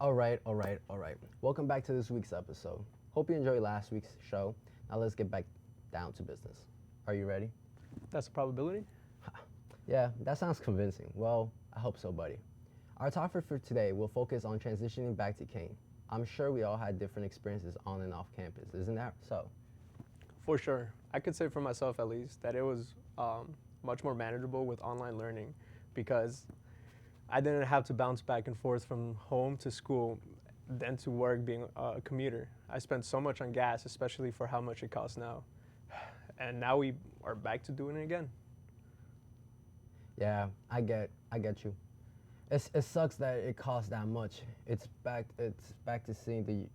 All right. Welcome back to this week's episode. Hope you enjoyed last week's show. Now let's get back down to business. Are you ready? That's a probability. Yeah, that sounds convincing. Well, I hope so, buddy. Our topic for today will focus on transitioning back to Kane. I'm sure we all had different experiences on and off campus, isn't that so? For sure. I could say for myself at least that it was much more manageable with online learning because I didn't have to bounce back and forth from home to school than to work being a commuter. I spent so much on gas, especially for how much it costs now. And now we are back to doing it again. Yeah, I get you. It sucks that it costs that much. It's back to seeing the.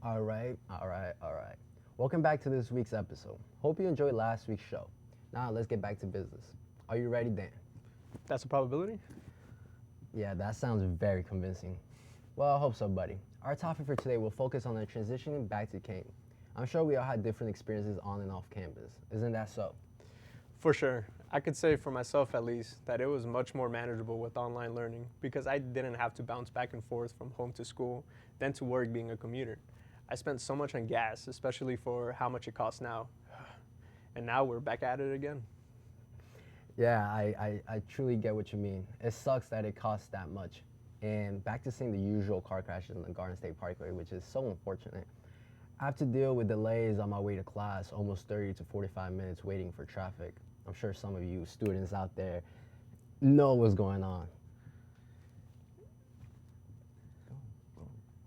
All right. Welcome back to this week's episode. Hope you enjoyed last week's show. Now let's get back to business. Are you ready, Dan? That's a probability. Yeah, that sounds very convincing. Well, I hope so, buddy. Our topic for today will focus on the transitioning back to Kane. I'm sure we all had different experiences on and off campus. Isn't that so? For sure. I could say for myself at least that it was much more manageable with online learning because I didn't have to bounce back and forth from home to school than to work being a commuter. I spent so much on gas, especially for how much it costs now. And now we're back at it again. Yeah, I truly get what you mean. It sucks that it costs that much. And back to seeing the usual car crashes in the Garden State Parkway, which is so unfortunate. I have to deal with delays on my way to class, almost 30 to 45 minutes waiting for traffic. I'm sure some of you students out there know what's going on.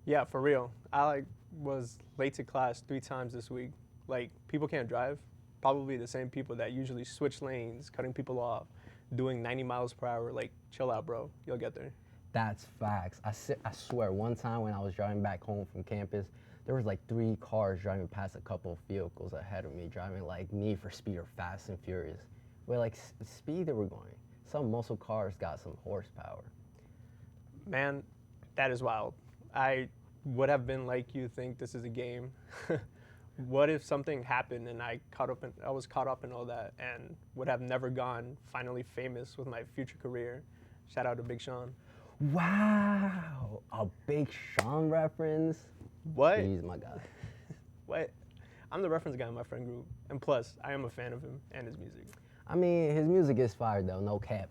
Yeah, for real. I was late to class 3 times this week. People can't drive. Probably the same people that usually switch lanes, cutting people off, doing 90 miles per hour. Chill out, bro. You'll get there. That's facts. I swear, one time when I was driving back home from campus, there was like 3 cars driving past a couple of vehicles ahead of me, driving like Need for Speed or Fast and Furious. With speed they were going. Some muscle cars got some horsepower. Man, that is wild. I would have been like you think this is a game. What if something happened and I was caught up in all that and would have never gone finally famous with my future career? Shout out to Big Sean. Wow, a Big Sean reference. What? Jeez, my God. What? I'm the reference guy in my friend group. And plus, I am a fan of him and his music. I mean, his music is fire though, no cap.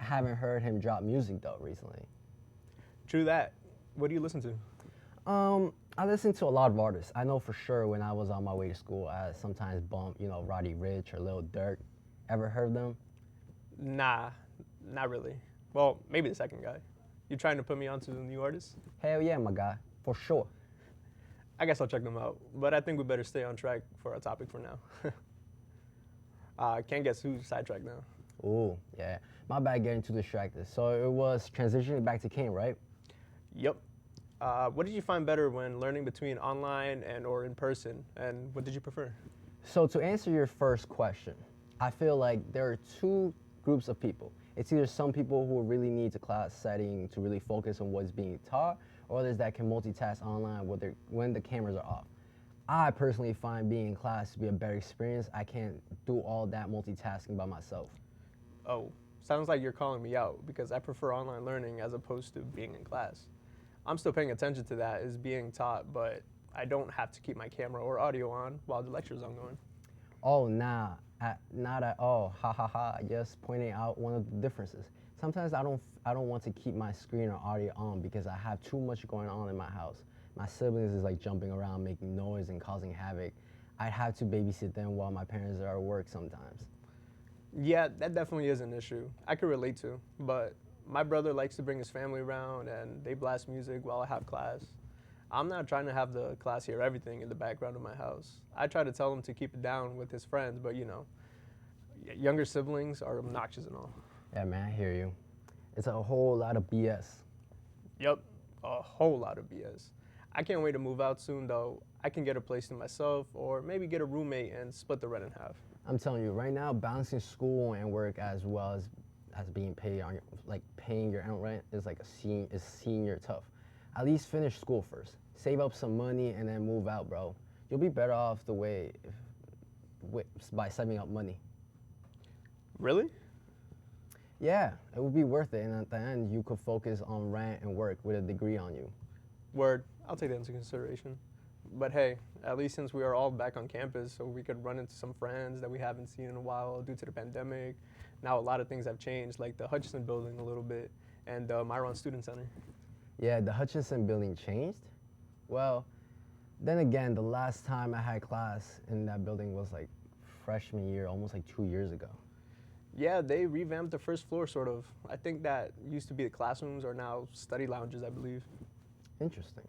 I haven't heard him drop music though recently. True that. What do you listen to? I listen to a lot of artists. I know for sure when I was on my way to school, I sometimes bump, Roddy Ricch or Lil Durk. Ever heard them? Nah, not really. Well, maybe the second guy. You trying to put me onto new artists? Hell yeah, my guy, for sure. I guess I'll check them out. But I think we better stay on track for our topic for now. Can't guess who's sidetracked now. Ooh, yeah. My bad getting too distracted. So it was transitioning back to Kane, right? Yep. What did you find better when learning between online and or in person? And what did you prefer? So to answer your first question, I feel like there are two groups of people. It's either some people who really need a class setting to really focus on what's being taught, or others that can multitask online when the cameras are off. I personally find being in class to be a better experience. I can't do all that multitasking by myself. Oh, sounds like you're calling me out because I prefer online learning as opposed to being in class. I'm still paying attention to that as being taught, but I don't have to keep my camera or audio on while the lecture's ongoing. Oh, nah, not at all. Ha ha ha. Just pointing out one of the differences. Sometimes I don't want to keep my screen or audio on because I have too much going on in my house. My siblings is like jumping around, making noise and causing havoc. I'd have to babysit them while my parents are at work sometimes. Yeah, that definitely is an issue. I could relate to, but my brother likes to bring his family around and they blast music while I have class. I'm not trying to have the class hear everything in the background of my house. I try to tell him to keep it down with his friends, but younger siblings are obnoxious and all. Yeah, man, I hear you. It's a whole lot of BS. Yep, a whole lot of BS. I can't wait to move out soon though. I can get a place to myself or maybe get a roommate and split the rent in half. I'm telling you, right now, balancing school and work as well as being paid on your, like paying your own rent is like is senior tough. At least finish school first. Save up some money and then move out, bro. You'll be better off the way by saving up money. Really? Yeah, it would be worth it, and at the end, you could focus on rent and work with a degree on you. Word, I'll take that into consideration. But hey, at least since we are all back on campus, so we could run into some friends that we haven't seen in a while due to the pandemic. Now a lot of things have changed, like the Hutchinson building a little bit and the Myron Student Center. Yeah, the Hutchinson building changed. Well, then again, the last time I had class in that building was like freshman year, almost like 2 years ago. Yeah, they revamped the first floor, sort of. I think that used to be the classrooms are now study lounges, I believe. Interesting.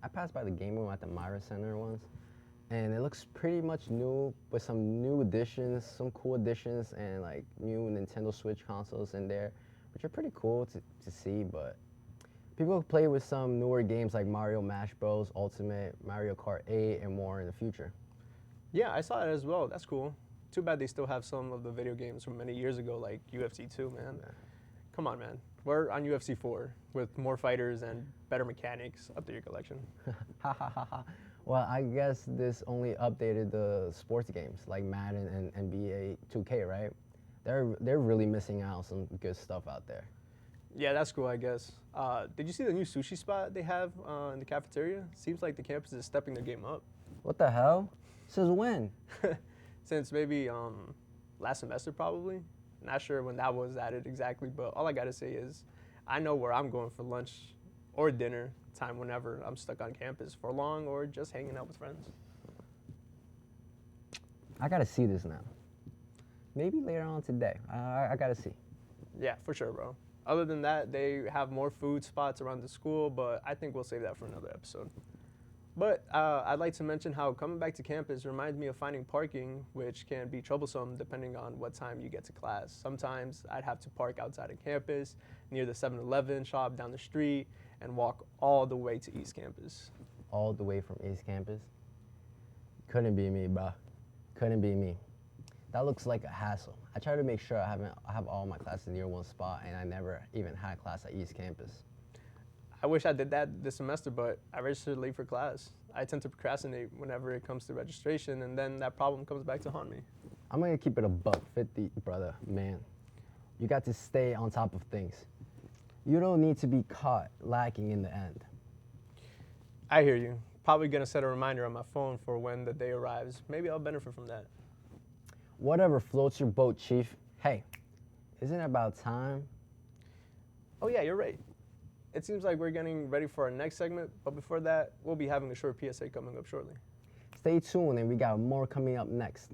I passed by the game room at the Myra Center once, and it looks pretty much new with some new additions, some cool additions, and like new Nintendo Switch consoles in there, which are pretty cool to see, but people play with some newer games like Mario Mash Bros. Ultimate, Mario Kart 8, and more in the future. Yeah, I saw it as well. That's cool. Too bad they still have some of the video games from many years ago, like UFC 2, man. Yeah. Come on, man. We're on UFC 4 with more fighters and better mechanics. Up to your collection. Ha ha ha ha. Well, I guess this only updated the sports games like Madden and NBA 2K, right? They're really missing out on some good stuff out there. Yeah, that's cool, I guess. Did you see the new sushi spot they have in the cafeteria? Seems like the campus is stepping their game up. What the hell? Since when? Since maybe last semester, probably. Not sure when that was added exactly, but all I gotta say is I know where I'm going for lunch or dinner time whenever I'm stuck on campus for long or just hanging out with friends. I gotta see this now. Maybe later on today. I gotta see. Yeah, for sure, bro. Other than that, they have more food spots around the school, but I think we'll save that for another episode. But I'd like to mention how coming back to campus reminds me of finding parking, which can be troublesome depending on what time you get to class. Sometimes I'd have to park outside of campus, near the 7-Eleven shop down the street, and walk all the way to East Campus. All the way from East Campus? Couldn't be me, bro. Couldn't be me. That looks like a hassle. I try to make sure I have all my classes near one spot, and I never even had class at East Campus. I wish I did that this semester, but I registered late for class. I tend to procrastinate whenever it comes to registration, and then that problem comes back to haunt me. I'm gonna keep it a $1.50, brother, man. You got to stay on top of things. You don't need to be caught lacking in the end. I hear you. Probably gonna set a reminder on my phone for when the day arrives. Maybe I'll benefit from that. Whatever floats your boat, Chief. Hey, isn't it about time? Oh yeah, you're right. It seems like we're getting ready for our next segment, but before that, we'll be having a short PSA coming up shortly. Stay tuned, and we got more coming up next.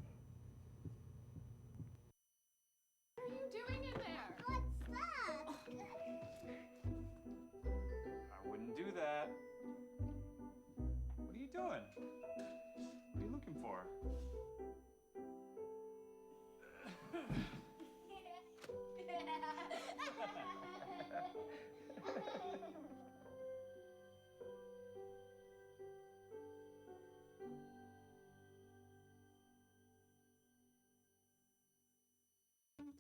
What are you doing in there? What's that? I wouldn't do that. What are you doing? What are you looking for?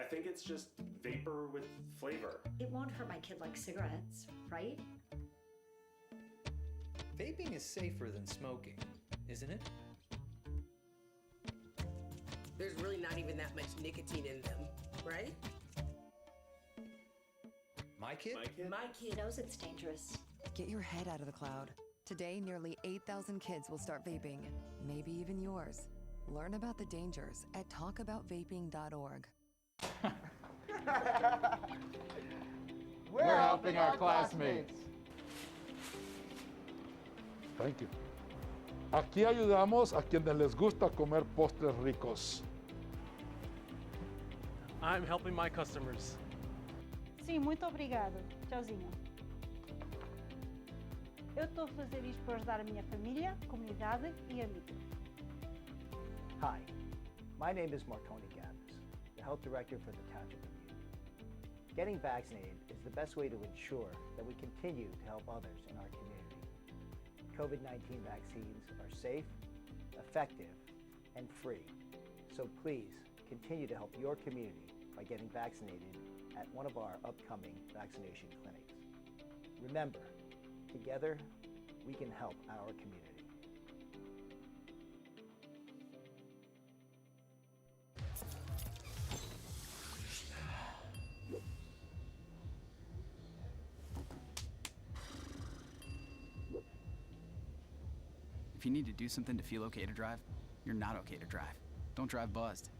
I think it's just vapor with flavor. It won't hurt my kid like cigarettes, right? Vaping is safer than smoking, isn't it? There's really not even that much nicotine in them, right? My kid? My kid. knows it's dangerous. Get your head out of the cloud. Today, nearly 8,000 kids will start vaping, maybe even yours. Learn about the dangers at talkaboutvaping.org. We're helping our classmates. Thank you. Aquí ayudamos a quienes les gusta comer postres ricos. I'm helping my customers. Sim, muito obrigado. Tchauzinho. Eu estou a fazer isto para ajudar a minha família, comunidade e amigos. Hi, my name is Marconi Gavis, the health director for the Township of Union. Getting vaccinated is the best way to ensure that we continue to help others in our community. COVID-19 vaccines are safe, effective, and free. So please continue to help your community by getting vaccinated at one of our upcoming vaccination clinics. Remember, together we can help our community. If you need to do something to feel okay to drive, you're not okay to drive. Don't drive buzzed.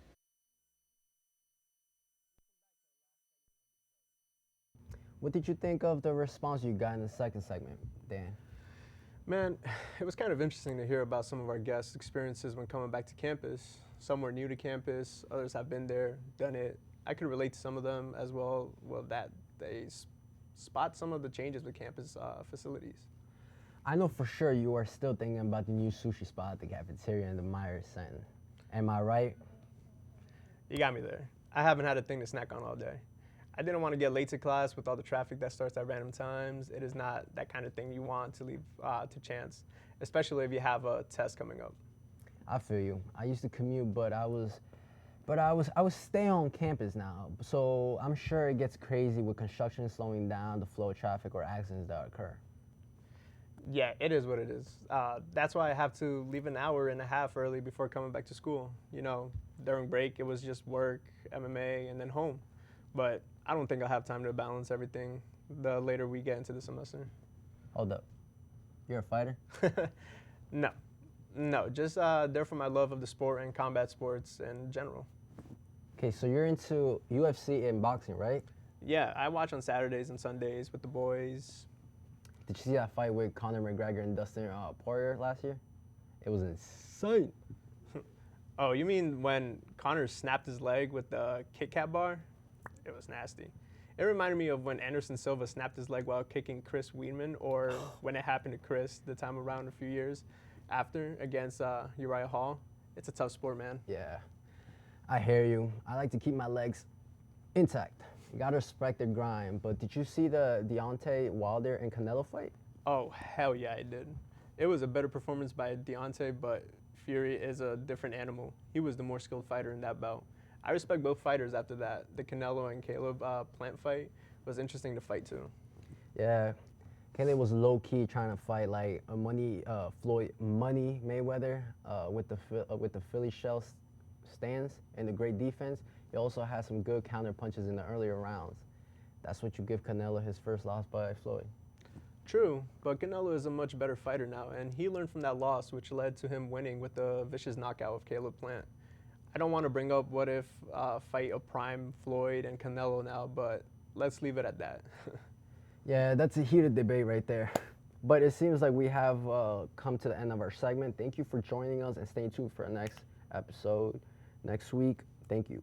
What did you think of the response you got in the second segment, Dan? Man, it was kind of interesting to hear about some of our guests' experiences when coming back to campus. Some were new to campus, others have been there, done it. I could relate to some of them as well, that they spot some of the changes with campus facilities. I know for sure you are still thinking about the new sushi spot at the cafeteria in the Myers Center. Am I right? You got me there. I haven't had a thing to snack on all day. I didn't want to get late to class with all the traffic that starts at random times. It is not that kind of thing you want to leave to chance, especially if you have a test coming up. I feel you. I used to commute, but I was staying on campus now. So I'm sure it gets crazy with construction slowing down the flow of traffic or accidents that occur. Yeah, it is what it is. That's why I have to leave an hour and a half early before coming back to school. You know, during break, it was just work, MMA, and then home. But I don't think I'll have time to balance everything the later we get into the semester. Hold up. You're a fighter? No, just there for my love of the sport and combat sports in general. Okay, so you're into UFC and boxing, right? Yeah, I watch on Saturdays and Sundays with the boys. Did you see that fight with Conor McGregor and Dustin Poirier last year? It was insane. Oh, you mean when Conor snapped his leg with the Kit Kat bar? It was nasty. It reminded me of when Anderson Silva snapped his leg while kicking Chris Weidman, or when it happened to Chris the time around a few years after against Uriah Hall. It's a tough sport, man. Yeah, I hear you. I like to keep my legs intact. You gotta respect the grind. But did you see the Deontay Wilder and Canelo fight? Oh, hell yeah, I did. It was a better performance by Deontay, but Fury is a different animal. He was the more skilled fighter in that bout. I respect both fighters after that. The Canelo and Caleb Plant fight was interesting to fight too. Yeah, Caleb was low key trying to fight like a Money Mayweather with the Philly shell stance and the great defense. He also had some good counter punches in the earlier rounds. That's what you give Canelo his first loss by Floyd. True, but Canelo is a much better fighter now, and he learned from that loss, which led to him winning with the vicious knockout of Caleb Plant. I don't want to bring up what if fight of prime Floyd and Canelo now, but let's leave it at that. Yeah, that's a heated debate right there. But it seems like we have come to the end of our segment. Thank you for joining us and stay tuned for our next episode next week. Thank you.